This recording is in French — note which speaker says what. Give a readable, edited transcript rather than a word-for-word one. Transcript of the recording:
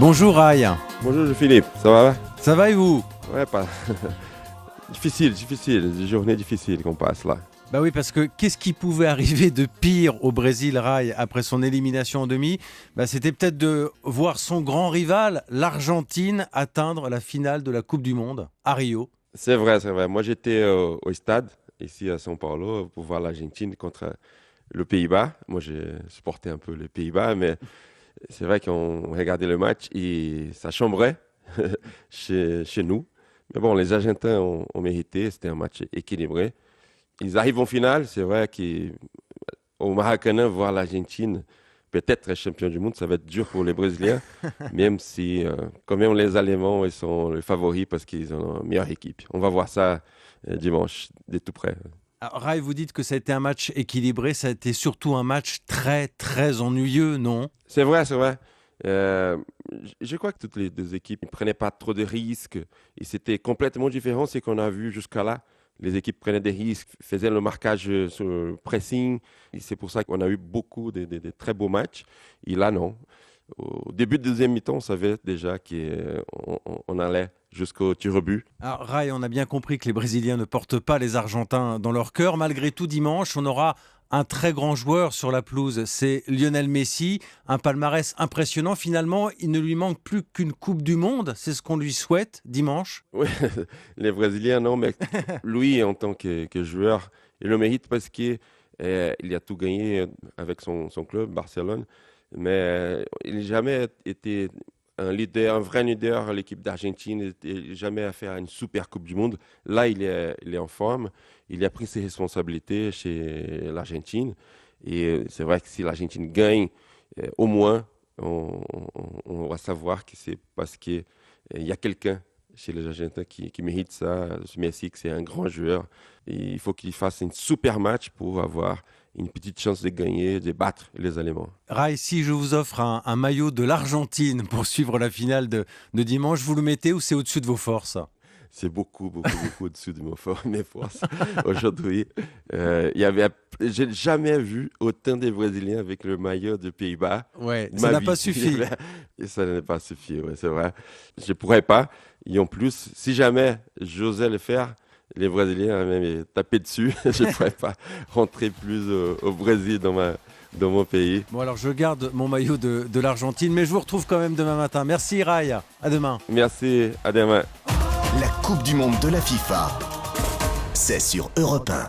Speaker 1: Bonjour Rai,
Speaker 2: Bonjour Philippe, ça va?
Speaker 1: ça va et vous?
Speaker 2: Ouais, pas. Difficile, des journées difficiles qu'on passe là.
Speaker 1: Bah oui, parce que qu'est-ce qui pouvait arriver de pire au Brésil, Rai, après son élimination en demi? C'était peut-être de voir son grand rival, l'Argentine, atteindre la finale de la Coupe du Monde à Rio.
Speaker 2: C'est vrai, c'est vrai. Moi j'étais au stade, ici à São Paulo, pour voir l'Argentine contre le Pays-Bas. Moi j'ai supporté un peu les Pays-Bas, mais c'est vrai qu'on regardait le match et ça chambrait chez nous. Mais bon, les Argentins ont mérité, c'était un match équilibré. Ils arrivent en finale, c'est vrai qu'au Maracanã, voir l'Argentine peut-être champion du monde, ça va être dur pour les Brésiliens, même si quand même les Allemands ils sont les favoris parce qu'ils ont une meilleure équipe. On va voir ça dimanche, de tout près.
Speaker 1: Alors, Rai, vous dites que ça a été un match équilibré, ça a été surtout un match très très ennuyeux, non?
Speaker 2: C'est vrai, c'est vrai. Euh, je crois que toutes les deux équipes ne prenaient pas trop de risques et c'était complètement différent de ce qu'on a vu jusqu'à là. Les équipes prenaient des risques, faisaient le marquage sur le pressing. Et c'est pour ça qu'on a eu beaucoup de très beaux matchs. Et là, non. Au début de deuxième mi-temps, on savait déjà qu'on allait jusqu'au tir au but.
Speaker 1: Alors, Rai, on a bien compris que les Brésiliens ne portent pas les Argentins dans leur cœur. Malgré tout, dimanche, on aura un très grand joueur sur la pelouse. C'est Lionel Messi, un palmarès impressionnant. Finalement, il ne lui manque plus qu'une Coupe du Monde. C'est ce qu'on lui souhaite dimanche.
Speaker 2: Oui, les Brésiliens, non, mais lui, en tant que joueur, il le mérite parce qu'il a tout gagné avec son club, Barcelone. Mais il n'a jamais été un leader, un vrai leader à l'équipe d'Argentine. Il n'a jamais à faire une super Coupe du Monde. Là, il est en forme. Il a pris ses responsabilités chez l'Argentine. Et c'est vrai que si l'Argentine gagne, au moins, on va savoir que c'est parce qu'il y a quelqu'un chez les Argentins qui mérite ça. Messi, que c'est un grand joueur. Et il faut qu'il fasse un super match pour avoir une petite chance de gagner, de battre les Allemands.
Speaker 1: Rai, si je vous offre un maillot de l'Argentine pour suivre la finale de dimanche, vous le mettez ou c'est au-dessus de vos forces?
Speaker 2: C'est beaucoup au-dessus de mes forces aujourd'hui. J'ai jamais vu autant de Brésiliens avec le maillot de Pays-Bas.
Speaker 1: Ouais,
Speaker 2: de
Speaker 1: ça
Speaker 2: ma
Speaker 1: n'a
Speaker 2: vie.
Speaker 1: pas suffi.
Speaker 2: Et ça n'a pas suffi, ouais, c'est vrai. Je pourrais pas. Et en plus, si jamais j'osais le faire, les Brésiliens même taper dessus. Je ne pourrais pas rentrer plus au Brésil dans mon pays.
Speaker 1: Bon, alors je garde mon maillot de l'Argentine, mais je vous retrouve quand même demain matin. Merci Rai, à demain.
Speaker 2: Merci, à demain.
Speaker 3: La Coupe du Monde de la FIFA, c'est sur Europe 1.